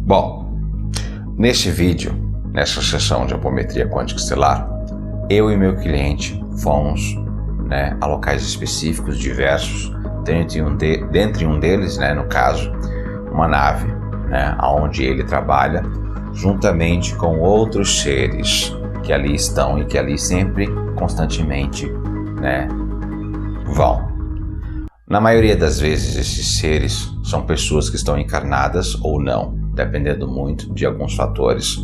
Bom, neste vídeo, nessa sessão de apometria quântica estelar, eu e meu cliente fomos a locais específicos diversos, dentre um deles, no caso, uma nave, onde ele trabalha juntamente com outros seres que ali estão e que ali sempre, constantemente, vão. Na maioria das vezes, esses seres são pessoas que estão encarnadas ou não, dependendo muito de alguns fatores,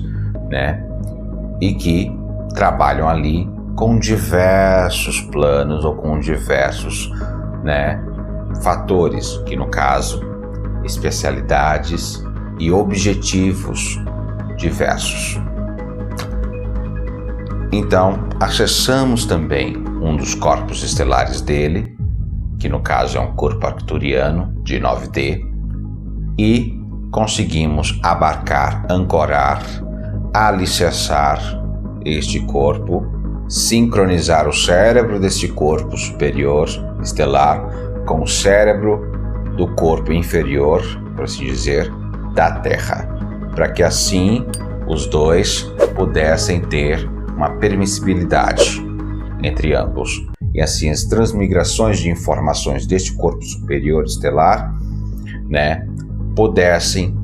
e que trabalham ali com diversos planos ou com diversos, fatores, que no caso, especialidades e objetivos diversos. Então, acessamos também um dos corpos estelares dele, que no caso é um corpo arcturiano de 9D, e conseguimos abarcar, ancorar, alicerçar este corpo, sincronizar o cérebro deste corpo superior estelar com o cérebro do corpo inferior, por assim dizer, da Terra, para que assim os dois pudessem ter uma permissibilidade entre ambos, e assim as transmigrações de informações deste corpo superior estelar, pudessem,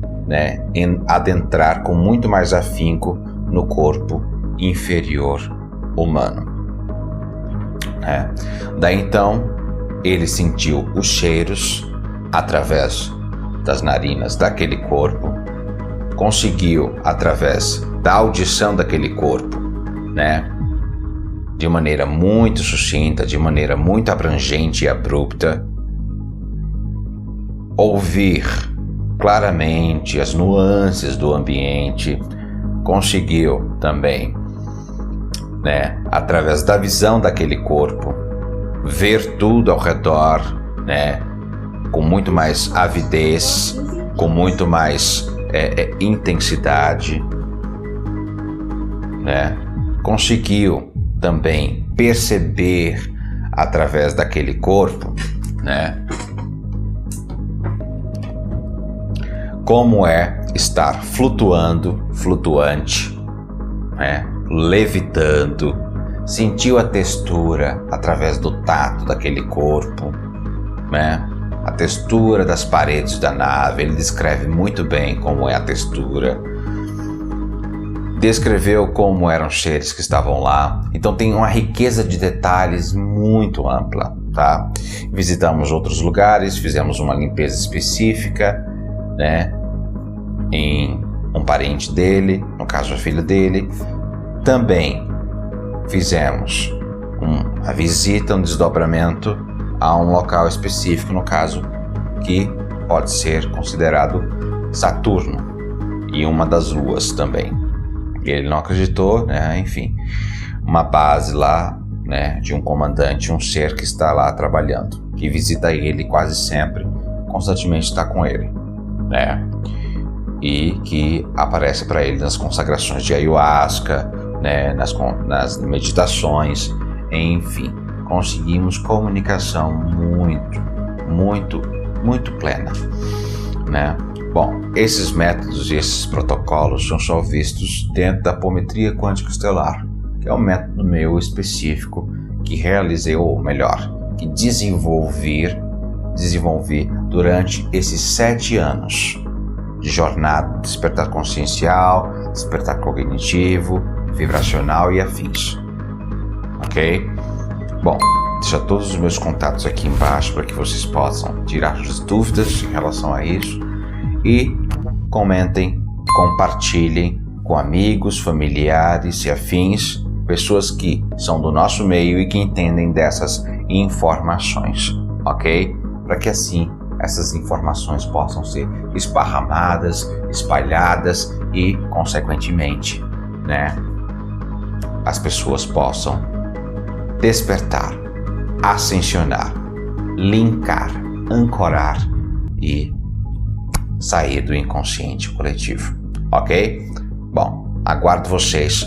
adentrar com muito mais afinco no corpo inferior humano. Daí então ele sentiu os cheiros através das narinas daquele corpo, conseguiu através da audição daquele corpo, de maneira muito sucinta, de maneira muito abrangente e abrupta, ouvir claramente as nuances do ambiente, conseguiu também, através da visão daquele corpo, ver tudo ao redor, com muito mais avidez, com muito mais intensidade, conseguiu também perceber através daquele corpo, como é estar flutuante, levitando, sentiu a textura através do tato daquele corpo, a textura das paredes da nave. Ele descreve muito bem como é a textura, descreveu como eram os seres que estavam lá. Então tem uma riqueza de detalhes muito ampla, tá? Visitamos outros lugares, fizemos uma limpeza específica, em um parente dele, no caso a filha dele. Também fizemos uma visita, um desdobramento a um local específico, no caso, que pode ser considerado Saturno e uma das luas também. Ele não acreditou, enfim, uma base lá, de um comandante, um ser que está lá trabalhando, que visita ele quase sempre, constantemente está com ele, e que aparece para ele nas consagrações de ayahuasca, nas meditações, enfim, conseguimos comunicação muito plena, Bom, esses métodos e esses protocolos são só vistos dentro da apometria quântica estelar, que é um método meu específico que realizei, ou melhor, que desenvolvi durante esses 7 anos de jornada de despertar consciencial, despertar cognitivo, vibracional e afins. Ok? Bom, deixa todos os meus contatos aqui embaixo para que vocês possam tirar as dúvidas em relação a isso. E comentem, compartilhem com amigos, familiares e afins, pessoas que são do nosso meio e que entendem dessas informações, ok? Para que assim essas informações possam ser esparramadas, espalhadas e, consequentemente, as pessoas possam despertar, ascensionar, linkar, ancorar e sair do inconsciente coletivo, ok? Bom, aguardo vocês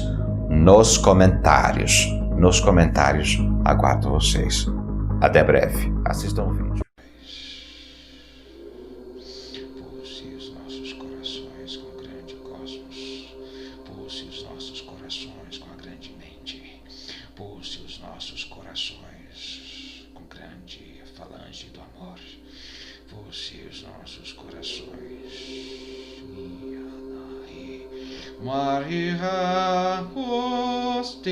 nos comentários. Aguardo vocês. Até breve. Assistam o vídeo. Pulse os nossos corações com Pulse os nossos corações. Maria postere.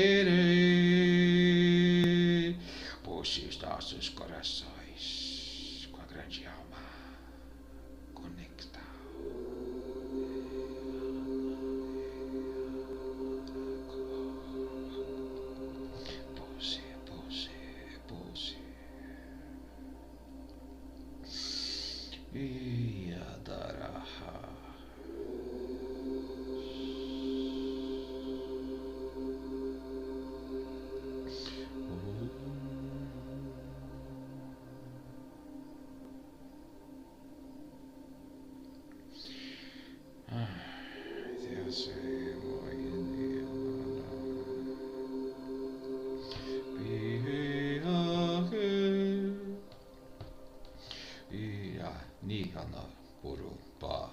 Pulse os nossos corações com a grande alma. Conecta. Pulse, pulse, pulse. E adaraha. Deus é Nihana Poropa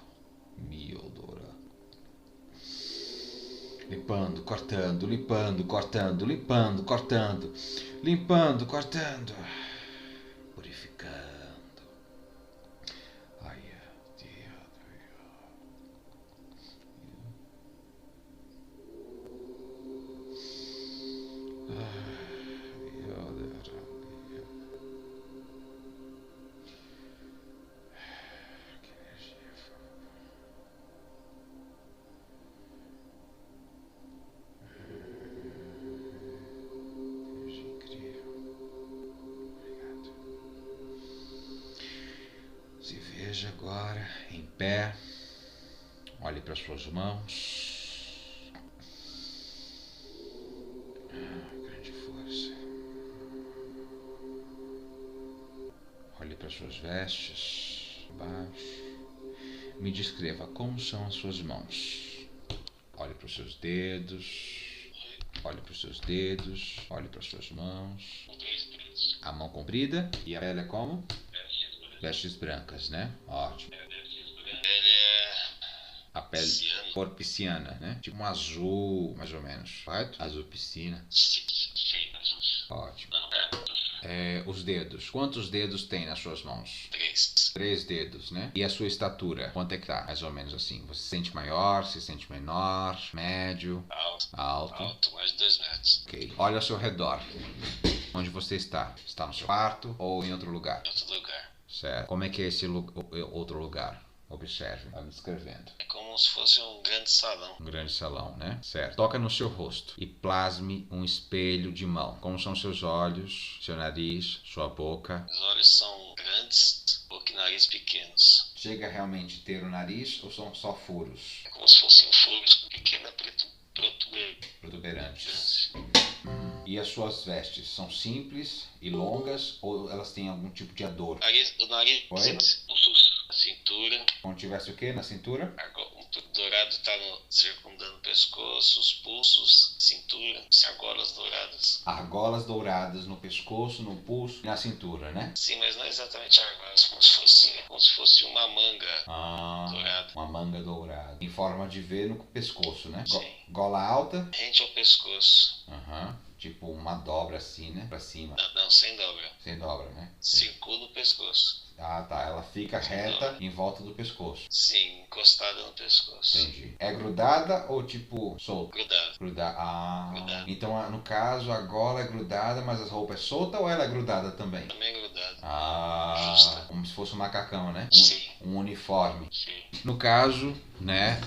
Miodora. Limpando, cortando, limpando, cortando, limpando, cortando, limpando, cortando, purificando. Ai, se veja agora em pé, olhe para suas mãos, grande força, olhe para suas vestes, baixo, me descreva como são as suas mãos, olhe para os seus dedos, olhe para os seus dedos, olhe para as suas mãos, a mão comprida e a pele é como? Vestes brancas, né? Ótimo. A pele cor pisciana, né? Tipo um azul, mais ou menos. Correto? Azul piscina. Ótimo. Os dedos. Quantos dedos tem nas suas mãos? 3. 3 dedos, né? E a sua estatura? Quanto é que tá? Mais ou menos assim. Você se sente maior? Se sente menor? Médio? Alto. Alto, mais de 2 metros. Ok. Olha ao seu redor. Onde você está? Está no seu quarto ou em outro lugar? Em outro lugar. Certo. Como é que é esse outro lugar? Observe, vai me descrevendo. É como se fosse um grande salão. Um grande salão, né? Certo. Toca no seu rosto e plasme um espelho de mão. Como são seus olhos, seu nariz, sua boca? Os olhos são grandes, boca e nariz pequenos. Chega realmente a ter o nariz ou são só furos? É como se fossem furos pequenos Protuberantes. E as suas vestes são simples e longas ou elas têm algum tipo de adorno? O nariz, Oi? pulsos, a cintura. Como tivesse o que na cintura? O dourado está circundando o pescoço, os pulsos, a cintura, as argolas douradas. Argolas douradas no pescoço, no pulso e na cintura, né? Sim, mas não exatamente argolas, como se fosse uma manga dourada. Uma manga dourada. Em forma de V no pescoço, né? Sim. Gola alta? Rente ao pescoço. Tipo uma dobra assim, né? Pra cima. Não, sem dobra. Sem dobra, né? Circula o pescoço. Ah, tá. Ela fica reta em volta do pescoço. Sim, encostada no pescoço. Entendi. É grudada ou tipo solta? Grudada. Grudada. Então, no caso, a gola é grudada, mas as roupas é solta ou ela é grudada também? Também grudada. Justa. Como se fosse um macacão, né? Sim. Um uniforme. Sim. No caso, né?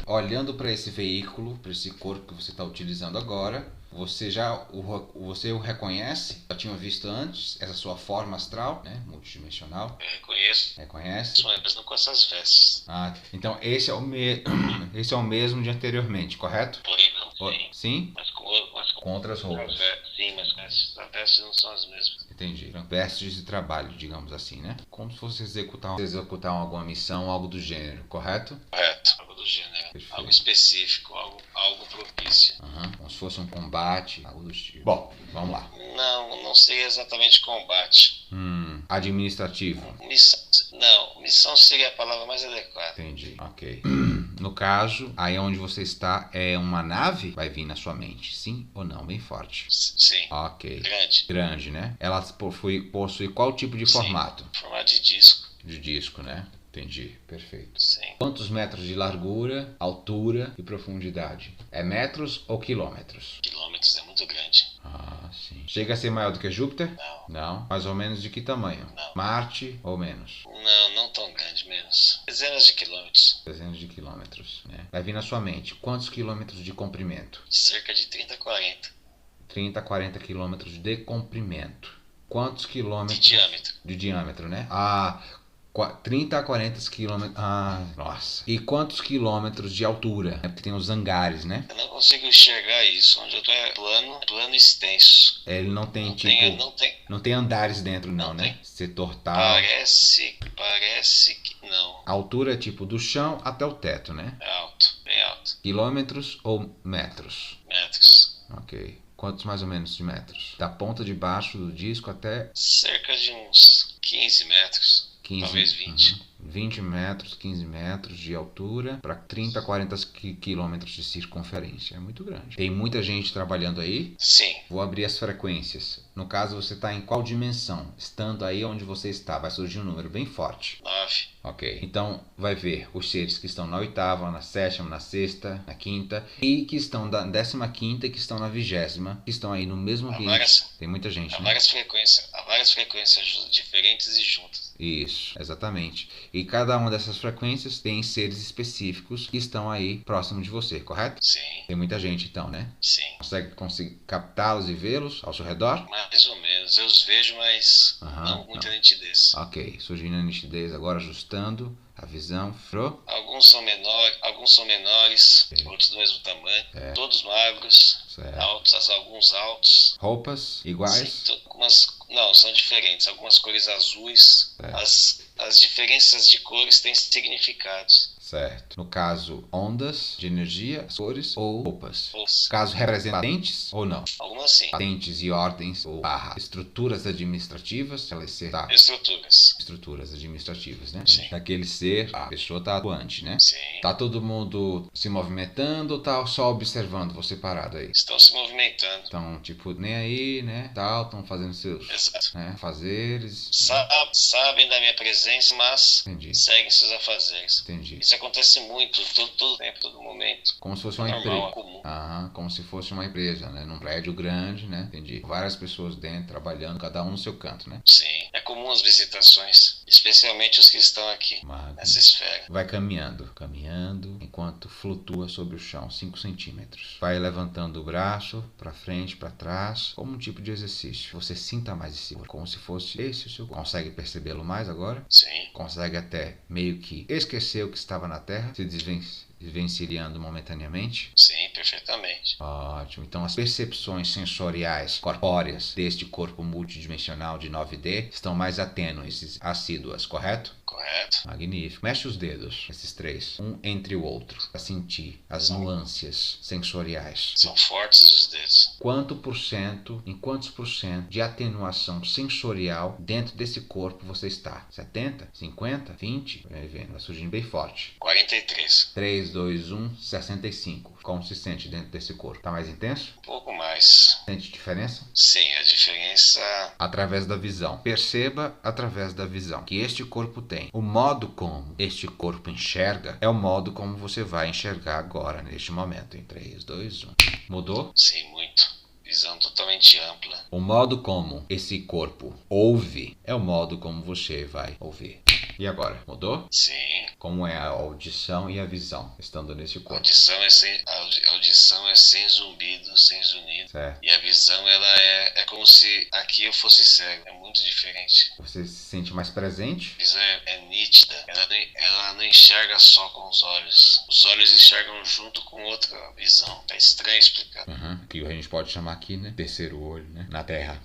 Olhando para esse veículo, para esse corpo que você está utilizando agora, você o reconhece? Já tinha visto antes essa sua forma astral, né? Multidimensional? Eu reconheço. Reconhece? Mas não com essas vestes. Então esse é o mesmo de anteriormente, correto? Porém, não. Sim? Mas com outras roupas. Sim, mas as vestes não são as mesmas. Entendi. Vestes de trabalho, digamos assim, né? Como se fosse executar alguma missão, algo do gênero, correto? Correto, algo do gênero. Perfeito. Algo específico, algo propício. Como se fosse um combate, algo do tipo. Bom, vamos lá. Não seria exatamente combate. Administrativo. Missão seria a palavra mais adequada. Entendi. Ok. No caso, aí onde você está é uma nave? Vai vir na sua mente, sim ou não? Bem forte. Sim. Ok. Grande. Grande, né? Ela possui qual tipo de formato? Formato de disco. De disco, né? Entendi, perfeito. Sim. Quantos metros de largura, altura e profundidade? É metros ou quilômetros? Quilômetros, é muito grande. Ah, sim. Chega a ser maior do que Júpiter? Não. Não. Mais ou menos de que tamanho? Não. Marte ou menos? Não tão grande, menos. Dezenas de quilômetros. Dezenas de quilômetros, né? Vai vir na sua mente. Quantos quilômetros de comprimento? Cerca de 30 a 40. 30 a 40 quilômetros de comprimento. Quantos quilômetros? De diâmetro. De diâmetro, né? 30 a 40 quilômetros. Nossa. E quantos quilômetros de altura? É porque tem os hangares, né? Eu não consigo enxergar isso. Onde eu tô é plano extenso. Ele não tem não tem andares dentro, não, né? Tem. Setor tal. Parece que não. A altura é tipo do chão até o teto, né? É alto, bem alto. Quilômetros ou metros? Metros. Ok. Quantos mais ou menos de metros? Da ponta de baixo do disco até Cerca de uns 15 metros. 15, talvez 20. 20 metros, 15 metros de altura para 30 a 40 quilômetros de circunferência. É muito grande. Tem muita gente trabalhando aí? Sim. Vou abrir as frequências. No caso, você está em qual dimensão? Estando aí onde você está, vai surgir um número bem forte. 9. Ok. Então, vai ver os seres que estão na oitava, na sétima, na sexta, na quinta, e que estão da 15ª e que estão na 20ª, que estão aí no mesmo ambiente. Tem muita gente, Há né? várias frequências diferentes e juntas. Isso, exatamente. E cada uma dessas frequências tem seres específicos que estão aí próximo de você, correto? Sim. Tem muita gente então, né? Sim. Consegue captá-los e vê-los ao seu redor? Mais ou menos. Eu os vejo, mas não com muita nitidez. Ok, surgindo a nitidez, agora ajustando a visão. Alguns são menores, outros do mesmo tamanho. Todos magros, altos, alguns altos. Roupas iguais? Sim, não, são diferentes. Algumas cores azuis. As diferenças de cores têm significados. Certo. No caso, ondas de energia, cores ou roupas. Caso representa patentes ou não? Algumas sim. Patentes e ordens ou estruturas administrativas, estruturas administrativas, né? Sim. Daquele ser, a pessoa está atuante, né? Sim. Tá todo mundo se movimentando ou tá só observando você parado aí? Estão se movimentando. Então, tipo, nem aí, né? Tal, estão fazendo seus fazeres. Sabem da minha presença, mas seguem seus afazeres. Entendi. Isso acontece muito, todo tempo, todo momento. Como se fosse uma empresa. Comum. Como se fosse uma empresa, né? Num prédio grande, né? Entendi. Várias pessoas dentro, trabalhando, cada um no seu canto, né? Sim. É comum as visitações, especialmente os que estão aqui, nessa esfera. Vai caminhando, enquanto flutua sobre o chão, 5 centímetros. Vai levantando o braço para frente, para trás, como um tipo de exercício. Você sinta mais esse corpo, como se fosse esse o seu corpo. Consegue percebê-lo mais agora? Sim. Consegue até meio que esquecer o que estava na Terra, se desvencilhando momentaneamente? Sim, perfeitamente. Ótimo. Então as percepções sensoriais corpóreas deste corpo multidimensional de 9D estão mais atênues, assíduas, correto? Correto. Magnífico. Mexe os dedos, esses três, um entre o outro, para sentir as nuances sensoriais. São fortes os dedos. Em quantos por cento de atenuação sensorial dentro desse corpo você está? 70? 50? 20? Vai vendo, vai surgindo bem forte. 43. 3, 2, 1, 65. Como se sente dentro desse corpo? Tá mais intenso? Um pouco mais. Sente diferença? Sim, a diferença... Através da visão. Perceba através da visão que este corpo tem. O modo como este corpo enxerga é o modo como você vai enxergar agora, neste momento. Em 3, 2, 1. Mudou? Sim, muito. Visão totalmente ampla. O modo como esse corpo ouve é o modo como você vai ouvir. E agora? Mudou? Sim. Como é a audição e a visão estando nesse corpo? A audição é sem zumbido, sem zunido. Certo. E a visão, ela é como se aqui eu fosse cego. É muito diferente. Você se sente mais presente? A visão é nítida. Ela não enxerga só com os olhos. Os olhos enxergam junto com outra visão. É estranho explicar. Que a gente pode chamar aqui, né? Terceiro olho, né? Na Terra.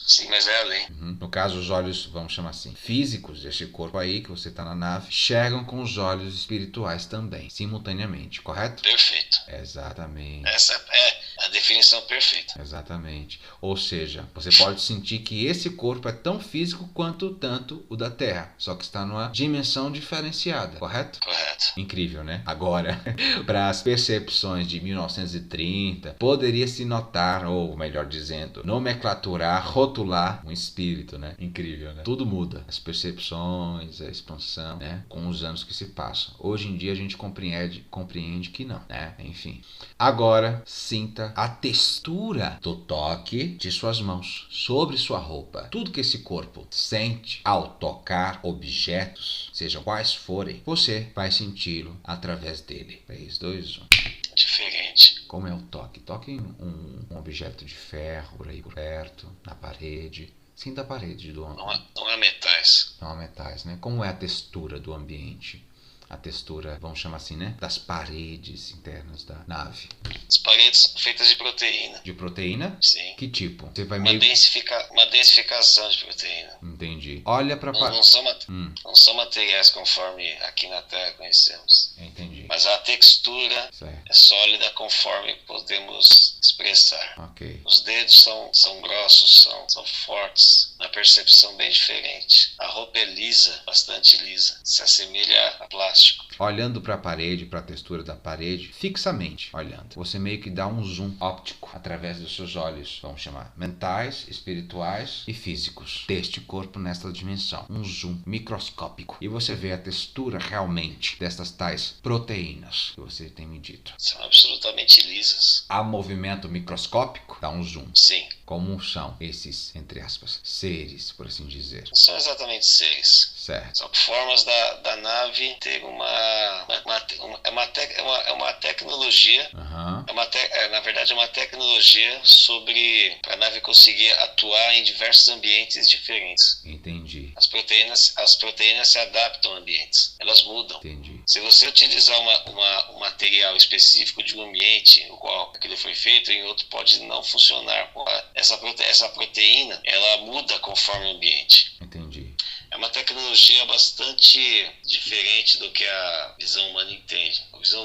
Sim, mas é além. No caso, os olhos, vamos chamar assim, físicos desse corpo aí, que você está na nave, enxergam com os olhos espirituais também, simultaneamente, correto? Perfeito. Exatamente. Essa é a definição perfeita. Exatamente. Ou seja, você pode sentir que esse corpo é tão físico quanto tanto o da Terra, só que está numa dimensão diferenciada, correto? Correto. Incrível, né? Agora, para as percepções de 1930, poderia-se notar, ou melhor dizendo, nomenclaturar, rotular um espírito, né? Incrível, né? Tudo muda. As percepções, a expansão, né? Com os anos que se passam. Hoje em dia a gente compreende que não, né? Enfim. Agora, sinta a textura do toque de suas mãos sobre sua roupa. Tudo que esse corpo sente ao tocar objetos, sejam quais forem, você vai senti-lo através dele. 3, 2, 1. Diferente. Como é o toque? Toque em um objeto de ferro por aí por perto, na parede. Sinta a parede do ambiente. Não há metais. Não há metais, né? Como é a textura do ambiente? A textura, vamos chamar assim, né? Das paredes internas da nave. As paredes são feitas de proteína. De proteína? Sim. Que tipo? Você vai Uma densificação de proteína. Entendi. Olha para não são materiais conforme aqui na Terra conhecemos. Entendi. Mas a textura é sólida conforme podemos expressar. Ok. Os dedos são grossos, são fortes, na percepção bem diferente. A roupa é lisa, bastante lisa, se assemelha a plástico. Olhando para a parede, para a textura da parede, fixamente olhando, você meio que dá um zoom óptico através dos seus olhos, vamos chamar mentais, espirituais e físicos, deste corpo nesta dimensão. Um zoom microscópico. E você vê a textura realmente destas tais proteínas que você tem me dito. São absolutamente lisas. Há movimento microscópico? Dá um zoom. Sim. Como são esses, entre aspas, seres, por assim dizer? Não são exatamente seres. Certo. São formas da nave ter uma tecnologia. Na verdade, é uma tecnologia para a nave conseguir atuar em diversos ambientes diferentes. Entendi. As proteínas se adaptam a ambientes. Elas mudam. Entendi. Se você utilizar um material específico de um ambiente, o qual aquilo foi feito, em outro pode não funcionar. Essa proteína, ela muda conforme o ambiente. Entendi. É uma tecnologia bastante diferente do que a visão humana entende. A visão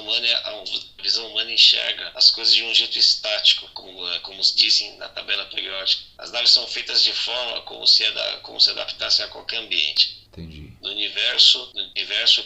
humana enxerga as coisas de um jeito estático, como se dizem na tabela periódica. As naves são feitas de forma como se adaptassem a qualquer ambiente. Entendi. No universo a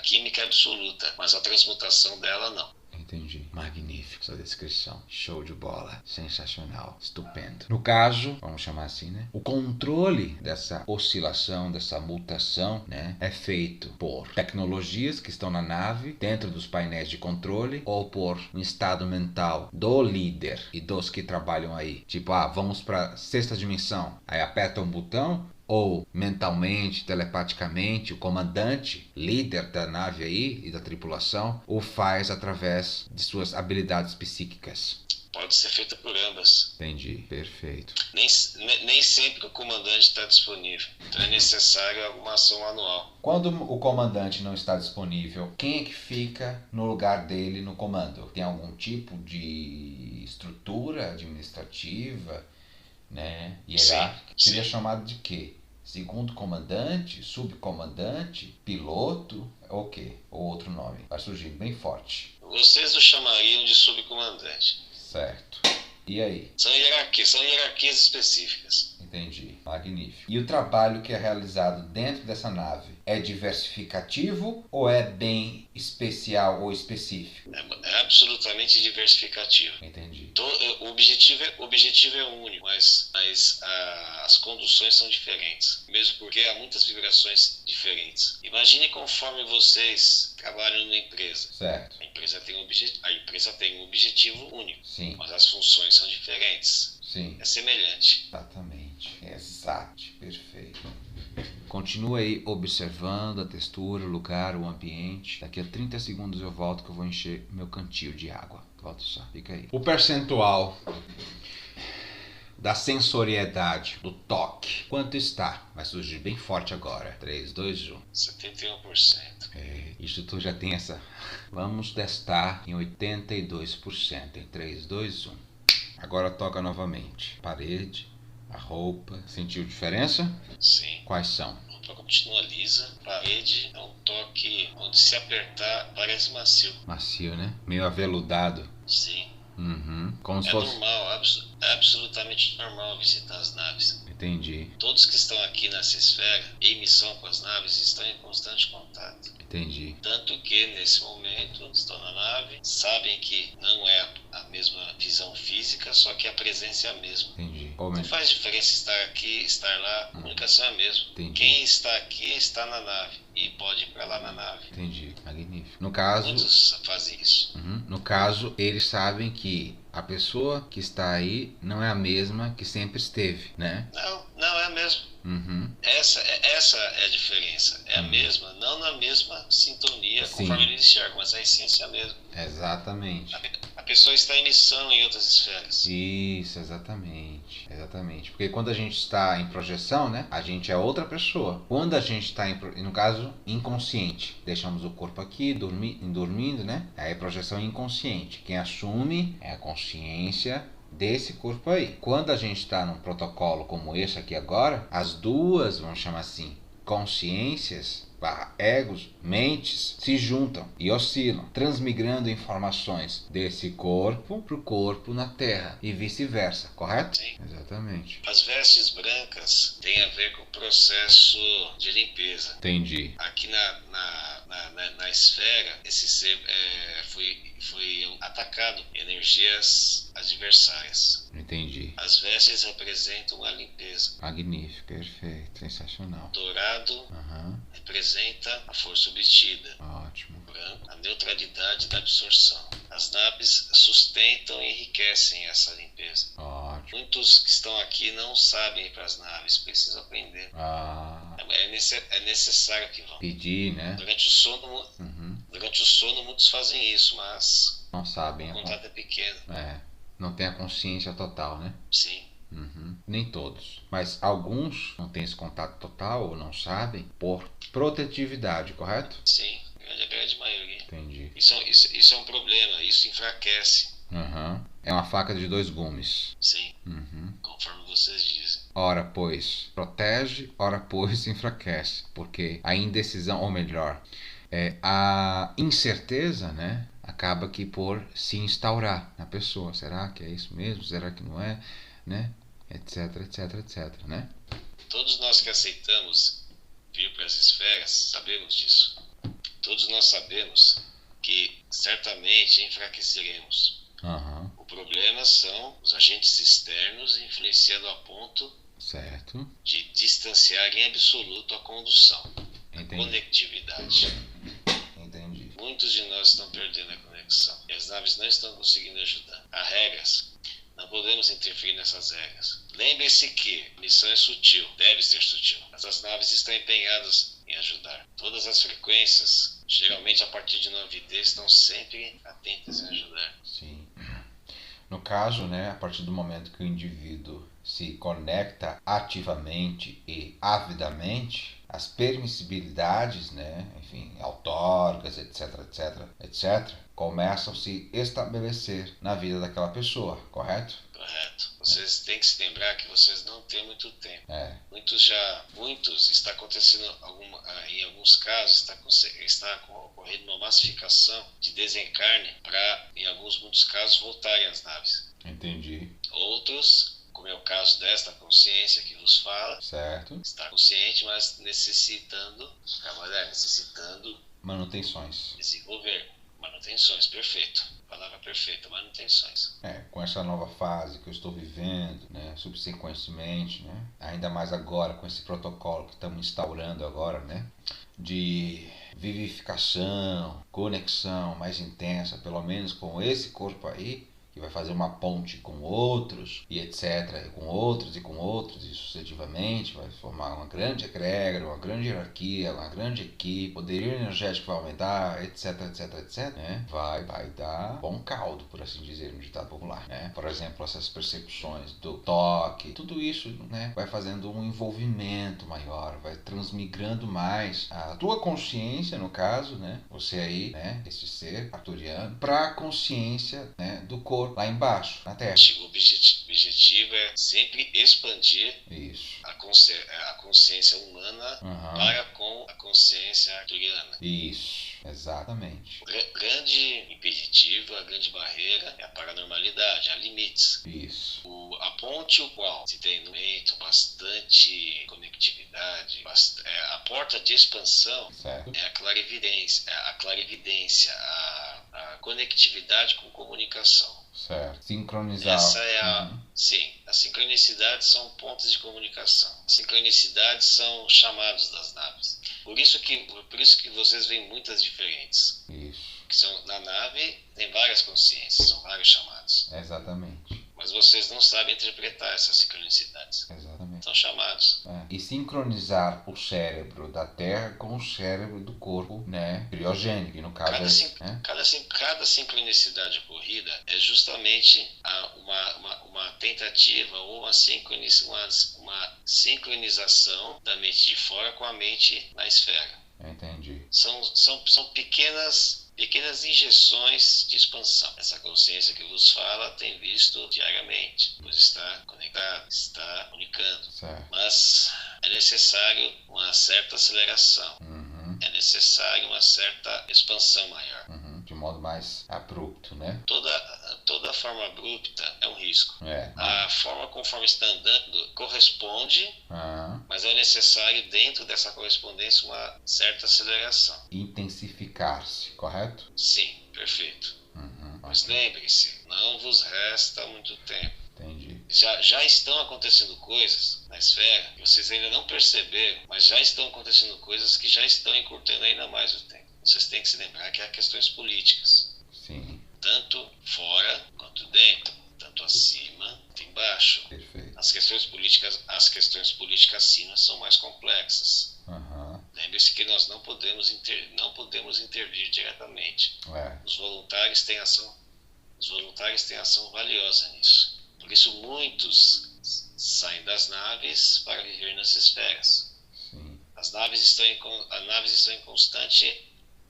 química é absoluta, mas a transmutação dela não. Entendi. Magnífico essa descrição. Show de bola. Sensacional. Estupendo. No caso, vamos chamar assim, né? O controle dessa oscilação, dessa mutação, né? É feito por tecnologias que estão na nave, dentro dos painéis de controle, ou por um estado mental do líder e dos que trabalham aí. Tipo, vamos para sexta dimensão. Aí aperta um botão. Ou mentalmente, telepaticamente, o comandante, líder da nave aí e da tripulação, o faz através de suas habilidades psíquicas. Pode ser feita por ambas. Entendi, perfeito. Nem sempre o comandante está disponível, então é necessário alguma ação manual. Quando o comandante não está disponível, quem é que fica no lugar dele no comando? Tem algum tipo de estrutura administrativa, né, hierárquica? Seria chamado de quê? Segundo comandante, subcomandante, piloto, ou quê? Ou outro nome? Vai surgir bem forte. Vocês o chamariam de subcomandante. Certo. E aí? São hierarquias específicas. Entendi. Magnífico. E o trabalho que é realizado dentro dessa nave é diversificativo ou é bem especial ou específico? É absolutamente diversificativo. Entendi. O objetivo é único, mas as conduções são diferentes. Mesmo porque há muitas vibrações diferentes. Imagine conforme vocês trabalham numa empresa. Certo. A empresa tem um objetivo único. Sim. Mas as funções são diferentes. Sim. É semelhante. Exatamente. Exato. Perfeito. Continue aí observando a textura, o lugar, o ambiente. Daqui a 30 segundos eu volto que eu vou encher meu cantil de água. Volto só. Fica aí. O percentual da sensoriedade, do toque, quanto está? Vai surgir bem forte agora. 3, 2, 1. 71%. Isso tu já tem essa. Vamos testar em 82%. Em 3, 2, 1. Agora toca novamente. Parede. A roupa. Sentiu diferença? Sim. Quais são? A roupa continua lisa, parede é um toque onde se apertar parece macio. Macio, né? Meio aveludado. Sim. Uhum. Como se É fosse... normal, é absolutamente normal visitar as naves. Entendi. Todos que estão aqui nessa esfera, em missão com as naves, estão em constante contato. Entendi. Tanto que, nesse momento, estão na nave, sabem que não é a mesma visão física, só que a presença é a mesma. Entendi. Não faz diferença estar aqui, estar lá, a comunicação é a mesma. Entendi. Quem está aqui está na nave e pode ir para lá na nave. Entendi. Magnífico. No caso... Muitos fazem isso. No caso, eles sabem que a pessoa que está aí não é a mesma que sempre esteve, né? Não é a mesma. Uhum. Essa é a diferença. É a mesma, não na mesma sintonia, Sim. conforme eles enxergam, mas a essência é a mesma. Exatamente. A pessoa está em missão em outras esferas. Isso, exatamente. Exatamente. Porque quando a gente está em projeção, né? A gente é outra pessoa. Quando a gente está, no caso, inconsciente. Deixamos o corpo aqui, dormindo, né? Aí a projeção inconsciente. Quem assume é a consciência desse corpo aí. Quando a gente está num protocolo como esse aqui agora, as duas, vamos chamar assim, consciências, egos, mentes, se juntam e oscilam, transmigrando informações desse corpo para o corpo na Terra e vice-versa, correto? Sim. Exatamente. As vestes brancas têm a ver com o processo de limpeza. Entendi. Aqui na esfera, esse ser foi atacado por energias adversárias. Entendi. As vestes representam a limpeza. Magnífico, perfeito, sensacional. Dourado Uhum. representa a força obtida. Ótimo. Branco, a neutralidade da absorção. As naves sustentam e enriquecem essa limpeza. Ótimo. Muitos que estão aqui não sabem ir para as naves, precisam aprender. É necessário que vão. Pedir, né? Durante o sono muitos fazem isso, mas não sabem. O contato é pequeno. Não tem a consciência total, né? Sim. Uhum. Nem todos, mas alguns não têm esse contato total ou não sabem por protetividade, correto? Sim, a grande maioria. Entendi. Isso é um problema, isso enfraquece. Uhum. É uma faca de dois gumes. Sim, conforme vocês dizem. Ora, pois, protege, ora, pois, enfraquece. Porque a indecisão, ou melhor, a incerteza, né, acaba que por se instaurar na pessoa. Será que é isso mesmo? Será que não é? Né? Etc, etc, etc, né? Todos nós que aceitamos vir para as esferas sabemos disso. Todos nós sabemos que certamente enfraqueceremos. Uhum. O problema são os agentes externos influenciando a ponto de distanciar em absoluto a condução, a conectividade. Entendi. Muitos de nós estão perdendo a conexão e as naves não estão conseguindo ajudar. Há regras. Não podemos interferir nessas regras. Lembre-se que a missão é sutil, deve ser sutil, mas as naves estão empenhadas em ajudar. Todas as frequências, geralmente a partir de 9D, estão sempre atentas em ajudar. Sim. No caso, né, a partir do momento que o indivíduo se conecta ativamente e avidamente, as permissibilidades, né, enfim, outorgas, etc, etc, etc, começam a se estabelecer na vida daquela pessoa, correto? Correto. Vocês têm que se lembrar que vocês não têm muito tempo. Muitos está acontecendo em alguns casos está ocorrendo uma massificação de desencarne para, em muitos casos, voltarem às naves. Entendi. Outros, como é o caso desta consciência que vos fala, certo, está consciente, mas necessitando trabalhar, necessitando manutenções, desenvolver manutenções, perfeito. Palavra perfeita, manutenções. Com essa nova fase que eu estou vivendo, né, subsequentemente, né, ainda mais agora com esse protocolo que estamos instaurando agora, né, de vivificação, conexão mais intensa, pelo menos com esse corpo aí, que vai fazer uma ponte com outros, e etc, e com outros, e sucessivamente, vai formar uma grande egrégora, uma grande hierarquia, uma grande equipe, poderio energético vai aumentar, etc, etc, etc, né? Vai dar bom caldo, por assim dizer, no ditado popular, né? Por exemplo, essas percepções do toque, tudo isso, né, vai fazendo um envolvimento maior, vai transmigrando mais a tua consciência, no caso, né, você aí, né, esse ser arturiano, para a consciência, né, do corpo for lá embaixo, na Terra. O objetivo é sempre expandir Isso. a consciência humana para com a consciência arturiana. Isso, exatamente. O grande impeditivo, a grande barreira é a paranormalidade, há limites. Isso. A ponte o qual se tem no momento bastante conectividade, a porta de expansão, certo, é a clarividência, a conectividade com comunicação. Certo. Sincronizar. Essa é sim, as sincronicidades são pontos de comunicação. As sincronicidades são chamados das naves. Por isso que vocês veem muitas diferentes. Isso. Que são, na nave tem várias consciências, são vários chamados. Exatamente. Mas vocês não sabem interpretar essas sincronicidades. Exatamente. São chamados. E sincronizar o cérebro da Terra com o cérebro do corpo, né, criogênico, no caso. Cada sincronicidade ocorrida é justamente uma tentativa ou uma sincronização da mente de fora com a mente na esfera. Entendi. São pequenas injeções de expansão. Essa consciência que vos fala tem visto diariamente, pois está conectado, está comunicando. Certo. Mas é necessário uma certa aceleração. É necessário uma certa expansão maior. De modo mais abrupto, né? Toda forma abrupta é um risco. É. A forma conforme está andando corresponde, mas é necessário dentro dessa correspondência uma certa aceleração. Intensificar-se, correto? Sim, perfeito. Mas lembre-se, não vos resta muito tempo. Entendi. Já estão acontecendo coisas na esfera que vocês ainda não perceberam, mas já estão acontecendo coisas que já estão encurtando ainda mais o tempo. Vocês têm que se lembrar que há questões políticas. Sim. Tanto fora quanto dentro, tanto acima quanto embaixo. Perfeito. As questões políticas acima são mais complexas. Lembre-se que nós não podemos intervir diretamente. Os voluntários têm ação valiosa nisso. Por isso muitos saem das naves para viver nas esferas. Sim. As naves estão em constante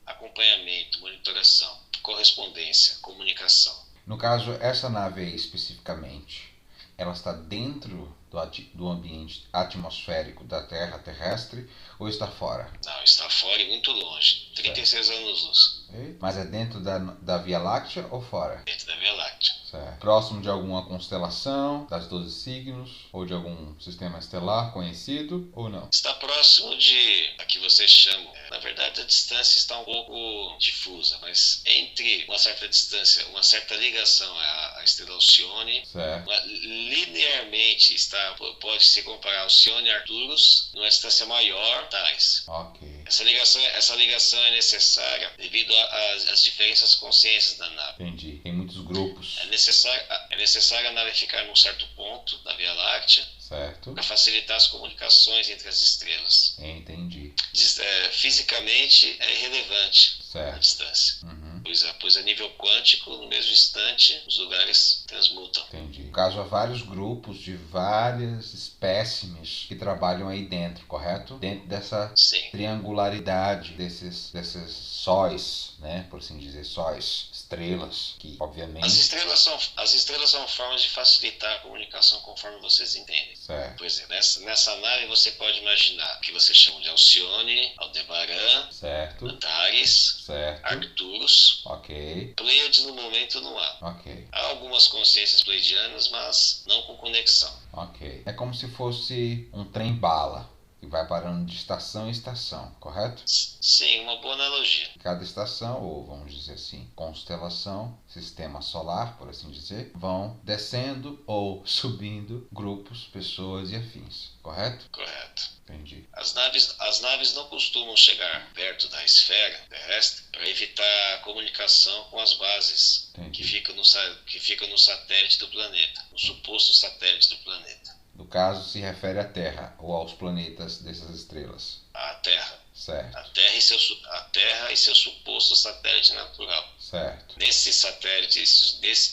acompanhamento, monitoração, correspondência, comunicação. No caso, essa nave aí especificamente, ela está dentro do ambiente atmosférico da Terra terrestre ou está fora? Não, está fora e muito longe, 36 anos-luz. Mas é dentro da Via Láctea ou fora? Dentro da Via Láctea. Certo. Próximo de alguma constelação, das 12 signos, ou de algum sistema estelar conhecido, ou não? Está próximo de a que vocês chamam. Na verdade, a distância está um pouco difusa, mas entre uma certa distância, uma certa ligação à estrela Alcione, linearmente pode se comparar Alcione e Arcturus numa distância maior, tais. Ok. Essa ligação é necessária devido às diferentes consciências da nave. Entendi. Tem muitos grupos. É necessário a nave ficar num certo ponto da Via Láctea, certo, para facilitar as comunicações entre as estrelas. Entendi. Fisicamente é irrelevante a distância. Pois a nível quântico, no mesmo instante, os lugares transmutam. Entendi. No caso, há vários grupos de várias espécimes que trabalham aí dentro, correto? Dentro dessa triangularidade desses sóis, né? Por assim dizer, sóis, estrelas, que obviamente... As estrelas são formas de facilitar a comunicação conforme vocês entendem. Certo. Pois é, nessa nave você pode imaginar que vocês chamam de Alcione, Aldebaran, certo, Antares, certo, Arcturus, ok, Pleiades no momento não há. Ok. Há algumas consciências pleiadianas, mas não com conexão. Ok. É como se fosse um trem-bala, que vai parando de estação em estação, correto? Sim, uma boa analogia. Cada estação, ou vamos dizer assim, constelação, sistema solar, por assim dizer, vão descendo ou subindo grupos, pessoas e afins, correto? Correto. Entendi. As naves não costumam chegar perto da esfera terrestre para evitar a comunicação com as bases que ficam no satélite do planeta, no suposto satélite do planeta. No caso, se refere à Terra ou aos planetas dessas estrelas. A Terra. Certo. A Terra e seu suposto satélite natural. Certo. Nesse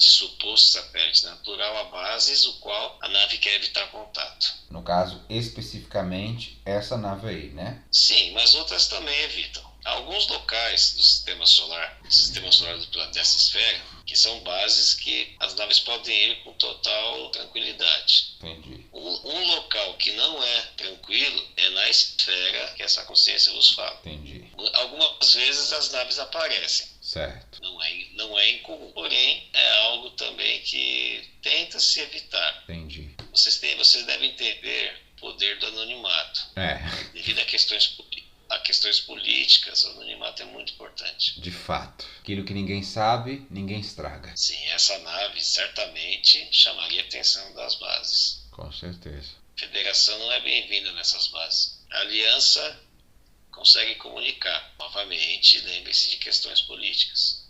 suposto satélite natural, há bases o qual a nave quer evitar contato. No caso, especificamente, essa nave aí, né? Sim, mas outras também evitam. Alguns locais do sistema solar do planeta, dessa esfera, que são bases que as naves podem ir com total tranquilidade. Entendi. Um local que não é tranquilo é na esfera que essa consciência vos fala. Entendi. Algumas vezes as naves aparecem. Certo. Não é incomum, porém é algo também que tenta se evitar. Entendi. Vocês devem entender o poder do anonimato. Devido a questões políticas, o anonimato é muito importante. De fato. Aquilo que ninguém sabe, ninguém estraga. Sim, essa nave certamente chamaria a atenção das bases. Com certeza. A Federação não é bem-vinda nessas bases. A Aliança consegue comunicar. Novamente, lembre-se de questões políticas.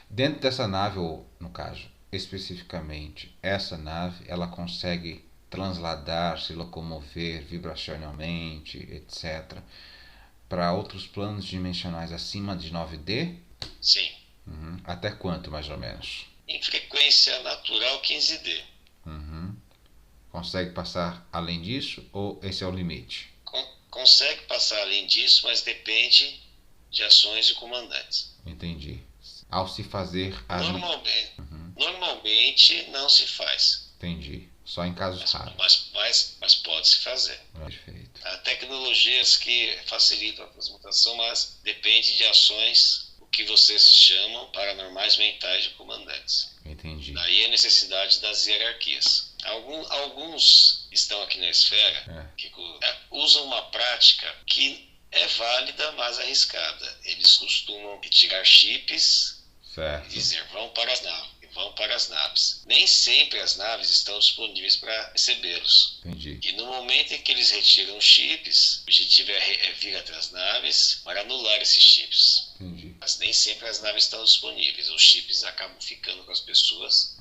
Dentro dessa nave, ou no caso, especificamente, essa nave, ela consegue transladar, se locomover vibracionalmente, etc., para outros planos dimensionais acima de 9D? Sim. Até quanto, mais ou menos? Em frequência natural 15D. Consegue passar além disso ou esse é o limite? Consegue passar além disso, mas depende de ações de comandantes. Entendi. Ao se fazer... Normalmente não se faz. Entendi. Só em casos raros. Mas pode se fazer. Perfeito. Há tecnologias que facilitam a transmutação, mas depende de ações, o que vocês chamam paranormais mentais de comandantes. Entendi. Daí a necessidade das hierarquias. Alguns estão aqui na esfera que usam uma prática que é válida, mas arriscada. Eles costumam retirar chips e dizer vão para as naves. Nem sempre as naves estão disponíveis para recebê-los. Entendi. E no momento em que eles retiram os chips, o objetivo é vir até as naves para anular esses chips. Entendi. Mas nem sempre as naves estão disponíveis. Os chips acabam ficando com as pessoas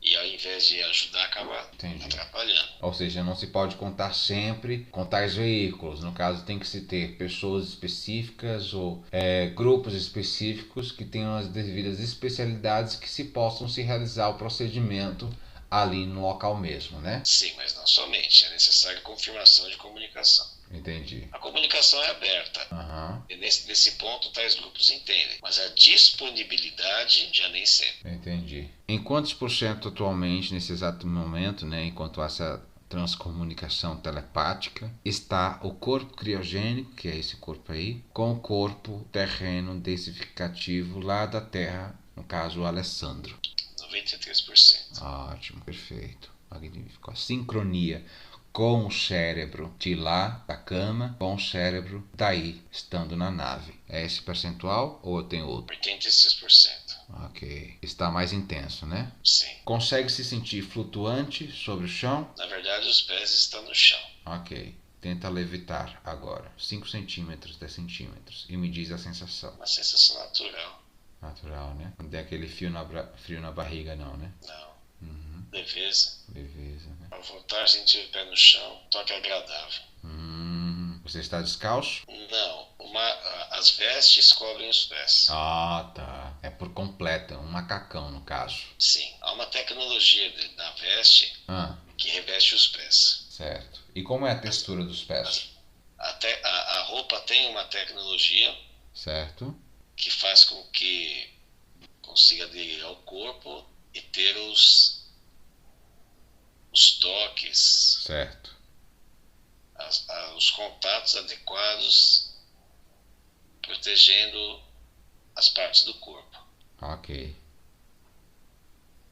e ao invés de ajudar, acaba atrapalhando. Ou seja, não se pode contar sempre com tais veículos. No caso, tem que se ter pessoas específicas ou grupos específicos que tenham as devidas especialidades que se possam se realizar o procedimento ali no local mesmo, né? Sim, mas não somente. É necessário confirmação de comunicação. Entendi. A comunicação é aberta. E nesse ponto, tais grupos entendem. Mas a disponibilidade já nem sempre. Entendi. Em quantos por cento atualmente, nesse exato momento, né, enquanto essa transcomunicação telepática, está o corpo criogênico, que é esse corpo aí, com o corpo terreno densificativo lá da Terra, no caso o Alessandro? 93%. Ótimo, perfeito. Magnífico. A sincronia com o cérebro de lá da cama, com o cérebro daí, estando na nave. É esse percentual ou tem outro? 86%. Ok. Está mais intenso, né? Sim. Consegue se sentir flutuante sobre o chão? Na verdade, os pés estão no chão. Ok. Tenta levitar agora. 5 centímetros, 10 centímetros. E me diz a sensação. Uma sensação natural. Natural, né? Não tem aquele frio na barriga, não, né? Não. Leveza. Leveza, né? Ao voltar a sentir o pé no chão, toque agradável. Você está descalço? Não. As vestes cobrem os pés. Ah, tá. É por completo. Um macacão, no caso. Sim. Há uma tecnologia na veste que reveste os pés. Certo. E como é a textura dos pés? A roupa tem uma tecnologia. Certo. Que faz com que consiga aderir ao corpo e ter os toques, certo, os contatos adequados, protegendo as partes do corpo. Ok.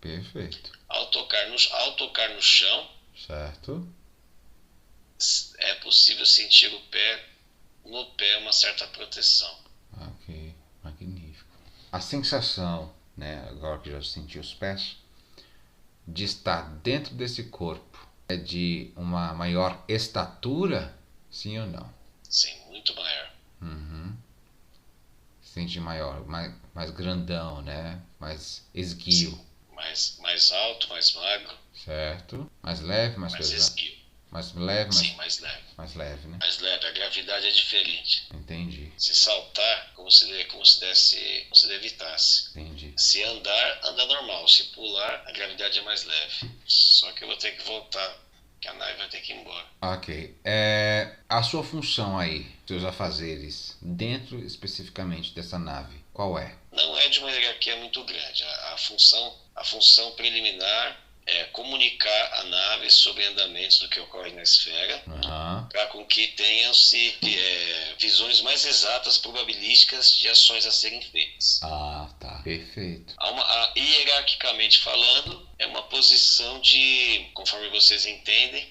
Perfeito. Ao tocar no chão, certo, é possível sentir no pé uma certa proteção. Ok, magnífico. A sensação, né, agora que já senti os pés, de estar dentro desse corpo é de uma maior estatura, sim ou não? Sim, muito maior. Sente maior, mais grandão, né? Mais esguio. Sim, mais alto, mais magro. Certo. Mais leve, mais pesado. Esguio. Mais leve, sim, mais leve. Mais leve, né? Mais leve, a gravidade é diferente. Entendi. Se saltar, como se levitasse. Entendi. Se andar, anda normal. Se pular, a gravidade é mais leve. Só que eu vou ter que voltar que a nave vai ter que ir embora. Ok. A sua função aí, seus afazeres, dentro especificamente dessa nave, qual é? Não é de uma hierarquia muito grande. A função preliminar é comunicar a nave sobre andamentos do que ocorre na esfera, para com que tenham-se visões mais exatas, probabilísticas de ações a serem feitas. Ah, tá. Perfeito. Hierarquicamente falando, é uma posição de, conforme vocês entendem,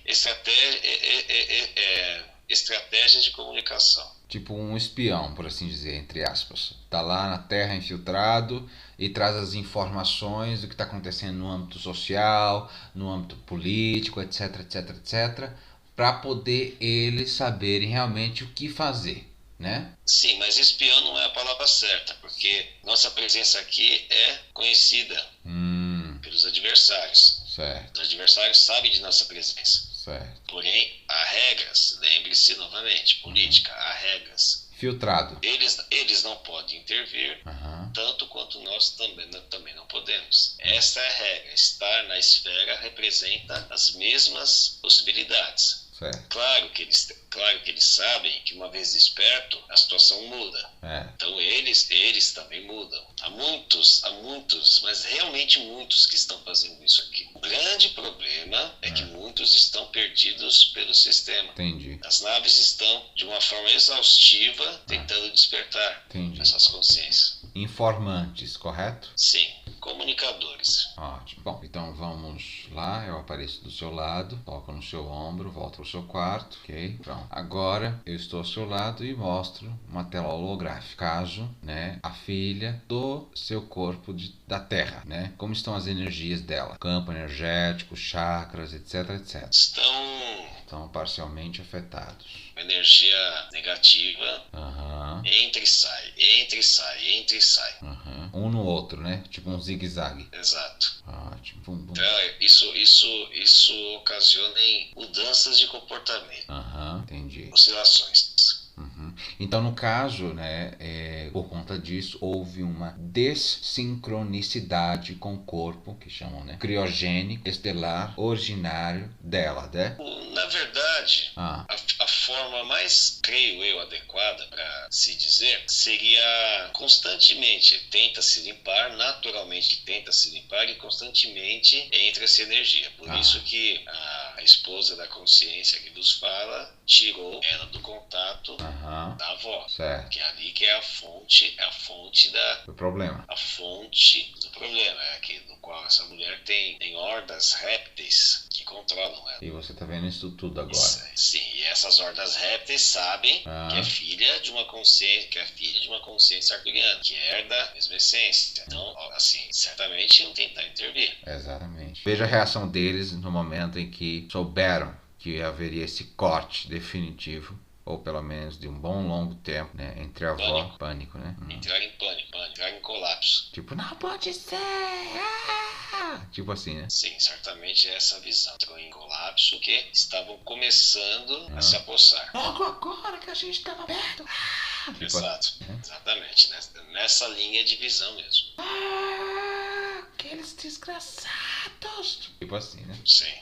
estratégia de comunicação. Tipo um espião, por assim dizer, entre aspas. Tá lá na Terra infiltrado e traz as informações do que está acontecendo no âmbito social, no âmbito político, etc, etc, etc, para poder eles saberem realmente o que fazer, né? Sim, mas espião não é a palavra certa, porque nossa presença aqui é conhecida pelos adversários. Certo. Os adversários sabem de nossa presença. Certo. Porém, há regras, lembre-se novamente, política, há regras. Filtrado. Eles não podem intervir, tanto quanto nós também não podemos. Essa é a regra. Estar na esfera representa as mesmas possibilidades. Certo. Claro que eles sabem que uma vez desperto, a situação muda. Então eles também mudam. Há muitos, mas realmente muitos que estão fazendo isso aqui. O grande problema é que muitos estão perdidos pelo sistema. Entendi. As naves estão, de uma forma exaustiva, tentando despertar essas consciências. Informantes, correto? Sim, comunicadores. Ótimo. Bom, então vamos lá. Eu apareço do seu lado, toco no seu ombro, volto pro seu quarto, ok? Pronto. Agora eu estou ao seu lado e mostro uma tela holográfica. Caso, né, a filha do seu corpo da Terra, né? Como estão as energias dela? Campo energético, chakras, etc, etc. Estão parcialmente afetados. Energia negativa. Entra e sai. Um no outro, né? Tipo um zigue-zague. Exato. Ótimo. Bum, bum. Então, isso ocasiona em mudanças de comportamento. Entendi. Oscilações. Então, no caso, né, por conta disso, houve uma dessincronicidade com o corpo, que chamam, né, criogênico, estelar, originário dela, né? Na verdade, a forma mais, creio eu, adequada para se dizer, seria constantemente tenta se limpar, naturalmente tenta se limpar e constantemente entra essa energia. Por isso que a esposa da consciência que nos fala tirou ela do contato da avó. Certo. Que é ali que é a fonte do problema. A fonte do problema é aqui no qual essa mulher tem hordas répteis que controlam ela. E você tá vendo isso tudo agora. Sim, e essas hordas répteis sabem que é filha de uma consciência arturiana, que herda a mesma essência. Então, assim, certamente não tentar intervir. Exatamente. Veja a reação deles no momento em que souberam que haveria esse corte definitivo, ou pelo menos de um bom longo tempo, né, entre a avó, pânico, né? Entrar em pânico, entrar em colapso. Tipo, não pode ser! Tipo assim, né? Sim, certamente é essa visão. Entrou em colapso, que estavam começando a se apossar. Logo agora que a gente estava perto! Exato, exatamente, nessa linha de visão mesmo. Aqueles desgraçados! Tipo assim, né? Sim.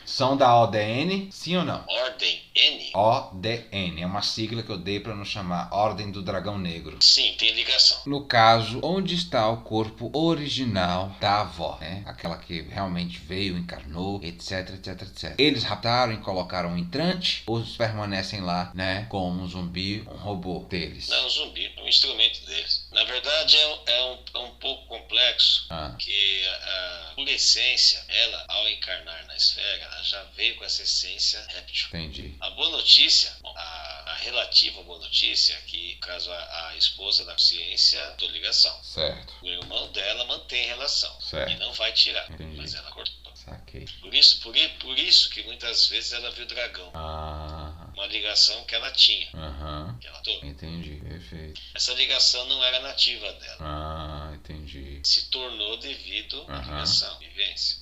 São da ODN, sim ou não? Ordem N? ODN, é uma sigla que eu dei para não chamar Ordem do Dragão Negro. Sim, tem ligação. No caso, onde está o corpo original da avó, né? Aquela que realmente veio, encarnou, etc, etc, etc. Eles raptaram e colocaram um entrante ou permanecem lá, né? Como um zumbi, um robô deles? Não, um zumbi, um instrumento deles. Na verdade, é um pouco complexo, que a essência, ela, ao encarnar na esfera, ela já veio com essa essência réptil. Entendi. A boa notícia, a relativa boa notícia, que caso a esposa da consciência do ligação. Certo. O irmão dela mantém relação. Certo. E não vai tirar. Entendi. Mas ela cortou. Saquei. Por isso que muitas vezes ela viu o dragão. Uma ligação que ela tinha. Que ela Entendi, perfeito. Essa ligação não era nativa dela. entendi. Se tornou devido à ligação, vivência.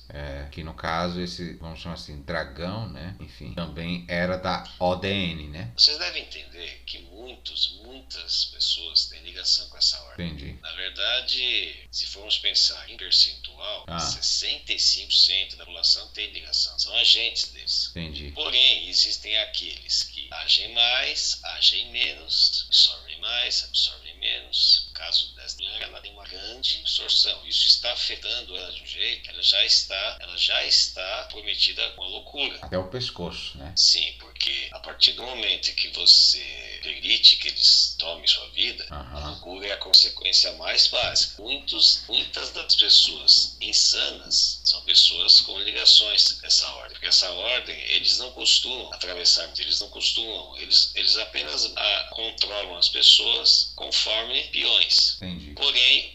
Que no caso esse, vamos chamar assim, dragão, né? Enfim, também era da ODN, né? Vocês devem entender que muitas pessoas têm ligação com essa ordem. Entendi. Na verdade, se formos pensar em percentual, 65% da população tem ligação. São agentes deles. Entendi. Porém, existem aqueles que agem mais, agem menos, absorvem mais, absorvem menos. No caso dessa mulher, ela tem uma grande absorção. Isso está afetando ela de um jeito que ela já está prometida com a loucura. Até o pescoço, né? Sim, porque a partir do momento em que você permite que eles tomem sua vida, a loucura é a consequência mais básica. Muitas das pessoas insanas são pessoas com ligações dessa ordem. Porque essa ordem, eles não costumam atravessar, eles apenas controlam as pessoas conforme peões. Entendi.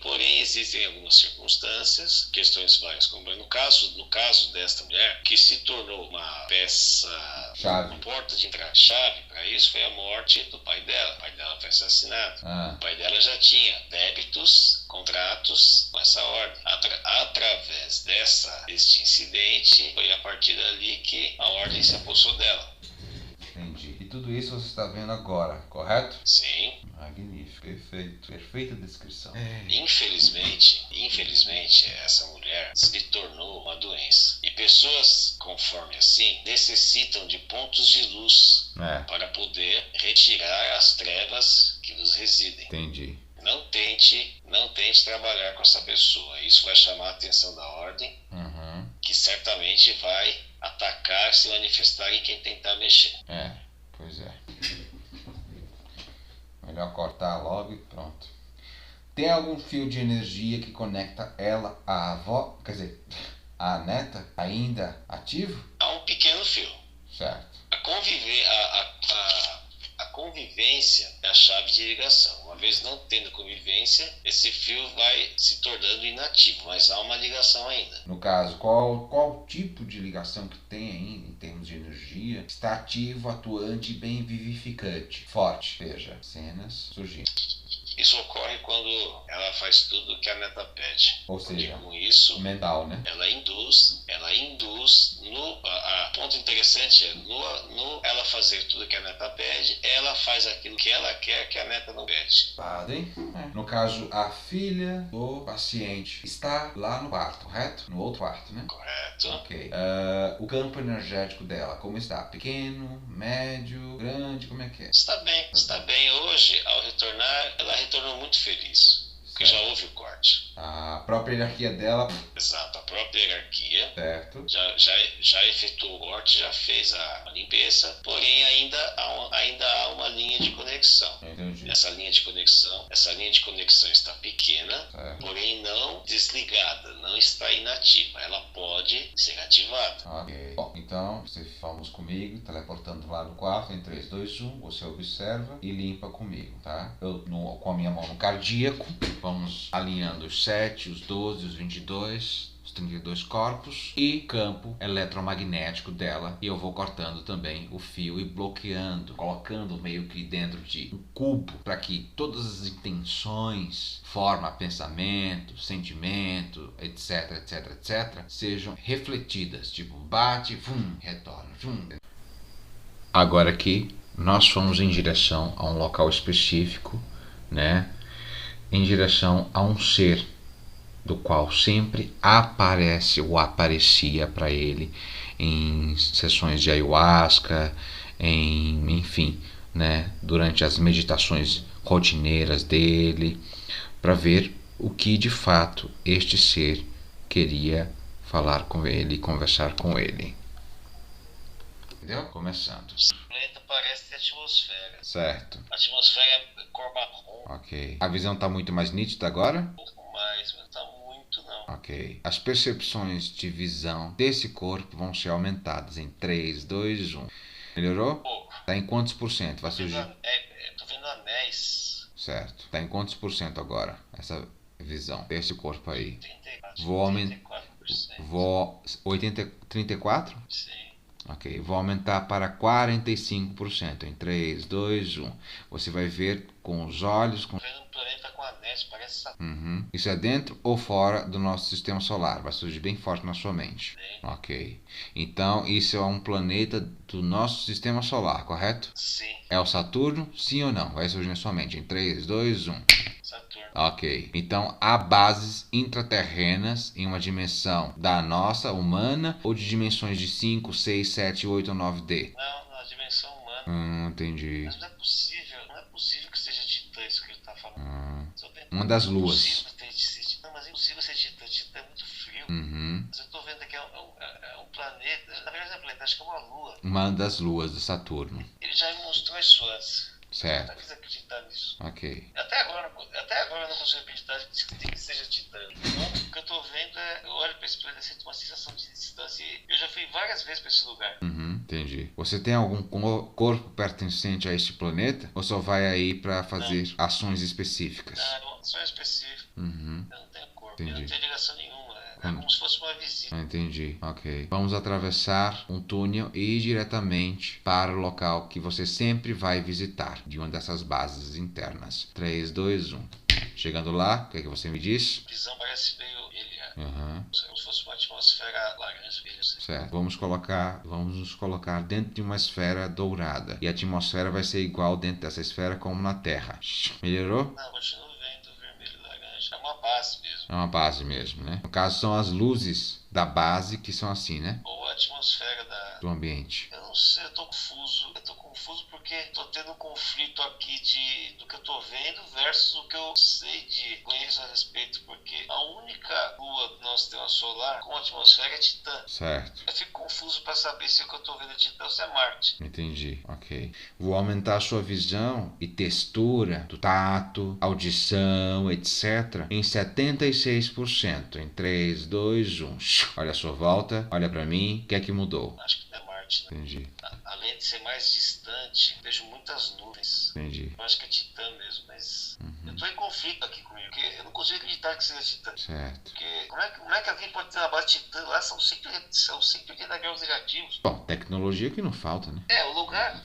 Porém, existem algumas circunstâncias, questões várias, como no caso desta mulher, que se tornou uma peça, chave, uma porta de entrada, chave para isso foi a morte do pai dela. O pai dela foi assassinado. O pai dela já tinha débitos, contratos com essa ordem. Através deste incidente, foi a partir dali que a ordem se apossou dela. Entendi. E tudo isso você está vendo agora, correto? Sim. Magnífico, perfeito, perfeita descrição. Infelizmente, essa mulher se tornou uma doença. E pessoas conforme assim necessitam de pontos de luz para poder retirar as trevas que nos residem. Entendi. Não tente trabalhar com essa pessoa. Isso vai chamar a atenção da ordem, que certamente vai atacar, se manifestar em quem tentar mexer. Pois é. Melhor cortar logo e pronto. Tem algum fio de energia que conecta ela à avó, quer dizer, à neta, ainda ativo? Há um pequeno fio. Certo. A convivência é a chave de ligação. Uma vez não tendo convivência, esse fio vai se tornando inativo, mas há uma ligação ainda. No caso, qual tipo de ligação que tem ainda, em termos de energia, está ativo, atuante e bem vivificante? Forte. Veja, cenas surgindo. Isso ocorre quando ela faz tudo o que a neta pede. Ou seja, com isso, mental, né? Ela induz ponto interessante é no ela fazer tudo que a neta pede, ela faz aquilo que ela quer que a neta não pede. Padre, no caso, a filha do paciente está lá no quarto, correto? No outro quarto, né? Correto. Ok. O campo energético dela, como está? Pequeno, médio, grande, como é que é? Está bem. Hoje, ao retornar, ela retornou muito feliz. Porque já houve o corte. A própria hierarquia dela. Exato, a própria hierarquia. Certo. Já efetuou o corte, já fez a limpeza, porém ainda há uma linha de conexão. Entendi. Essa linha de conexão está pequena, certo, porém não desligada, não está inativa. Ela pode ser ativada. Ok. Bom, então, você vamos comigo, teleportando lá no quarto, em 3, 2, 1, você observa e limpa comigo, tá? Eu, com a minha mão no cardíaco, vamos alinhando os 7, os 12, os 22, os 32 corpos e campo eletromagnético dela. E eu vou cortando também o fio e bloqueando, colocando meio que dentro de um cubo para que todas as intenções, forma, pensamento, sentimento, etc, sejam refletidas. Tipo, bate, retorna, Agora aqui, nós fomos em direção a um local específico, né? Em direção a um ser do qual sempre aparece ou aparecia para ele em sessões de ayahuasca, enfim, né, durante as meditações rotineiras dele, para ver o que de fato este ser queria falar com ele, conversar com ele. Entendeu? Começando. O planeta parece atmosfera. Certo. A atmosfera é cor marrom. Ok. A visão está muito mais nítida agora? Um pouco mais, mas não está muito não. Ok. As percepções de visão desse corpo vão ser aumentadas em 3, 2, 1. Melhorou? Pouco. Está em quantos por cento? Vai surgir? Tô vendo anéis. Certo. Está em quantos por cento agora? Essa visão desse corpo aí? 34%. Vou aumentar. 34? Sim. Ok, vou aumentar para 45%. Em 3, 2, 1. Você vai ver com os olhos. Estou vendo um planeta com anéis parece Saturno. Uhum. Isso é dentro ou fora do nosso sistema solar? Vai surgir bem forte na sua mente. Sim. Ok. Então, isso é um planeta do nosso sistema solar, correto? Sim, É o Saturno? Sim ou não? Vai surgir na sua mente. Em 3, 2, 1. Saturno. Ok. Então, há bases intraterrenas em uma dimensão da nossa, humana, ou de dimensões de 5, 6, 7, 8 ou 9D? Não, na dimensão humana. Entendi. Mas não é possível que seja Titã isso que ele tá falando. Uma das Não é luas. possível ser Titã, mas é impossível ser Titã. Titã é muito frio. Uhum. Mas eu tô vendo aqui é um planeta. Na verdade, não é um planeta, acho que é uma lua. Uma das luas do Saturno. Ele já me mostrou isso antes. Eu Certo. não quis acreditar nisso. Ok. Até agora eu não consigo acreditar que seja Titã. O que eu tô vendo eu olho pra esse planeta e sinto uma sensação de distância. Eu já fui várias vezes pra esse lugar. Entendi. Você tem algum corpo pertencente a este planeta? Ou só vai aí para fazer ações específicas? Não, só específico. Eu não tenho corpo. Entendi. Eu não tenho ligação nenhuma. É como se fosse uma visita. Entendi. Ok. Vamos atravessar um túnel e ir diretamente para o local que você sempre vai visitar, de uma dessas bases internas. 3, 2, 1. Chegando lá, o que é que você me diz? A visão parece meio brilhante. Uhum. Como se fosse uma atmosfera laranja. Certo. Vamos nos colocar dentro de uma esfera dourada. E a atmosfera vai ser igual dentro dessa esfera como na Terra. Melhorou? Não, continua vendo vermelho e laranja. É uma base mesmo. É uma base mesmo, né? No caso, são as luzes da base que são assim, né? Ou a atmosfera do ambiente. Eu não sei, eu tô confuso porque tô tendo um conflito aqui do que eu tô vendo versus o que eu conheço a respeito, porque a única lua do nosso sistema solar com atmosfera é Titã. Certo. Eu fico confuso para saber se o que eu tô vendo é Titã ou se é Marte. Entendi, ok. Vou aumentar a sua visão e textura do tato, audição, etc. em 76%. Em 3, 2, 1. Olha a sua volta, olha pra mim. O que é que mudou? Acho que não é Marte, né? Entendi. Além de ser mais distante, vejo muitas nuvens. Entendi. Eu acho que é Titã mesmo, mas eu tô em conflito aqui comigo, porque eu não consigo acreditar que seja Titã. Certo. Porque como é que alguém pode ter uma base Titã lá? São 180 graus negativos. Bom, tecnologia que não falta, né? O lugar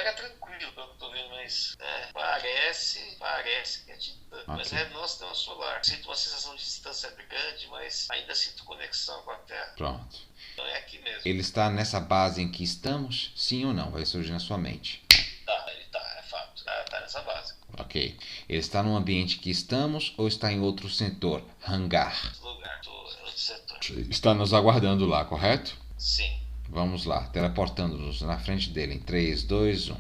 é tranquilo, pelo que eu tô vendo, mas parece que é Titã. Okay. Mas é nosso sistema solar. Sinto uma sensação de distância grande, mas ainda sinto conexão com a Terra. Pronto. Então é aqui mesmo. Ele está nessa base em que estamos? Sim ou não? Vai surgir na sua mente. Ele tá, é fato. Tá nessa base. Ok. Ele está no ambiente que estamos ou está em outro setor? Hangar. Outro lugar, outro setor. Está nos aguardando lá, correto? Sim. Vamos lá, teleportando-nos na frente dele em 3, 2, 1.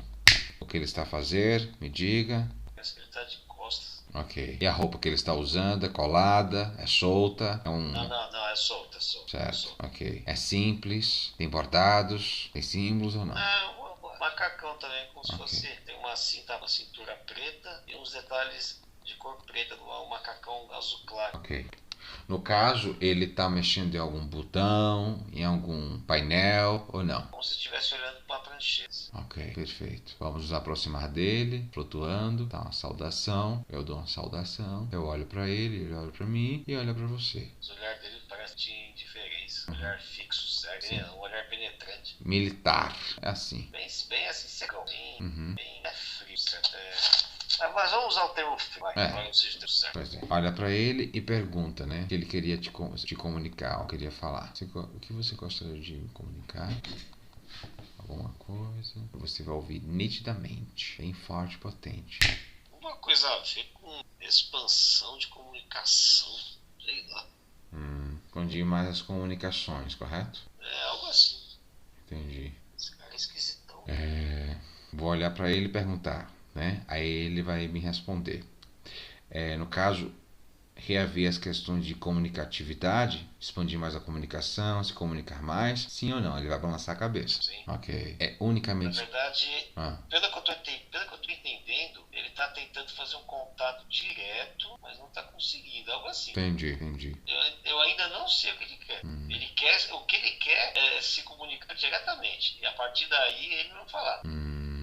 O que ele está a fazer? Me diga. Parece que ele está de costas. Ok. E a roupa que ele está usando é colada? É solta? Não, é solta. Certo, é solta. Ok. É simples? Tem bordados? Tem símbolos ou não? Um macacão também, como se fosse. Tem uma cintura preta e uns detalhes de cor preta, um macacão azul claro. Ok. No caso, ele está mexendo em algum botão, em algum painel ou não? Como se estivesse olhando para uma prancheta. Ok, perfeito. Vamos nos aproximar dele, flutuando. Dá uma saudação. Eu dou uma saudação. Eu olho para ele olha para mim e olha para você. O olhar dele parece de indiferença. Um olhar fixo, certo? Um olhar penetrante. Militar. É assim. Bem assim, secão. Bem frio, certo? Mas vamos usar o termo frio, não seja o termo certo. Pois é. Olha pra ele e pergunta, né? Que ele queria te comunicar, queria falar. O que você gostaria de me comunicar? Alguma coisa. Você vai ouvir nitidamente, bem forte e potente. Uma coisa a ver com expansão de comunicação, sei lá. Expandir mais as comunicações, correto? Algo assim. Entendi. Esse cara é esquisitão. Vou olhar pra ele e perguntar, né? Aí ele vai me responder. No caso, reaver as questões de comunicatividade, expandir mais a comunicação, se comunicar mais, sim ou não? Ele vai balançar a cabeça. Sim. Ok. É unicamente... Na verdade, pelo que eu tô entendendo, ele tá tentando fazer um contato direto, mas não tá conseguindo, algo assim. Entendi. Eu ainda não sei o que ele quer. O que ele quer é se comunicar diretamente, e a partir daí ele não falar.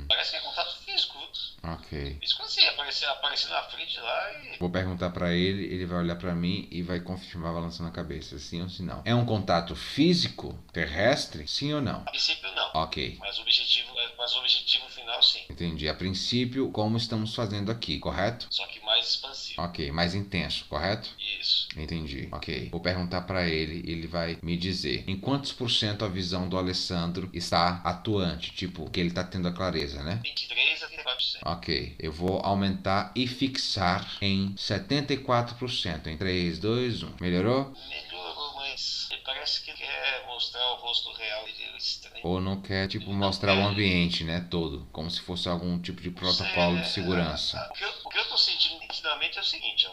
Parece que é contato físico. Ok. Físico assim, aparecer na frente lá e... Vou perguntar pra ele, ele vai olhar pra mim e vai confirmar balançando a cabeça, sim ou se não. É um contato físico, terrestre, sim ou não? A princípio não. Ok. Mas o objetivo final sim. Entendi. A princípio, como estamos fazendo aqui, correto? Só que mais expansivo. Ok, mais intenso, correto? Isso. Entendi. Ok. Vou perguntar pra ele, ele vai me dizer em quantos por cento a visão do Alessandro está atuante, tipo, que ele tá tendo a clareza, né? 23 a 34%. Ok, eu vou aumentar e fixar em 74%. Em 3, 2, 1. Melhorou? Melhorou, mas parece que quer mostrar o rosto real dele estranho. Ou não quer, tipo, mostrar o ambiente, né, todo, como se fosse algum tipo de protocolo de segurança. O que eu tô sentindo nitidamente é o seguinte, ó.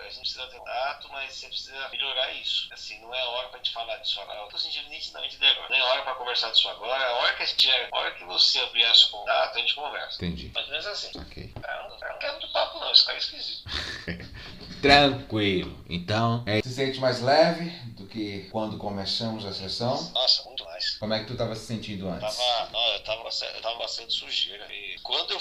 A gente precisa ter contato, mas você precisa melhorar isso. Assim, não é hora pra te falar disso agora. Eu tô sentindo nitidamente de agora. Não é hora pra conversar disso agora. A hora que você ampliar seu contato, a gente conversa. Entendi. Mais ou menos assim. Ok. Eu não quero muito papo, não. Esse cara é esquisito. Tranquilo. Então, se sente mais leve do que quando começamos a sessão? Nossa, muito mais. Como é que tu estava se sentindo antes? Eu tava bastante sujeira. E quando eu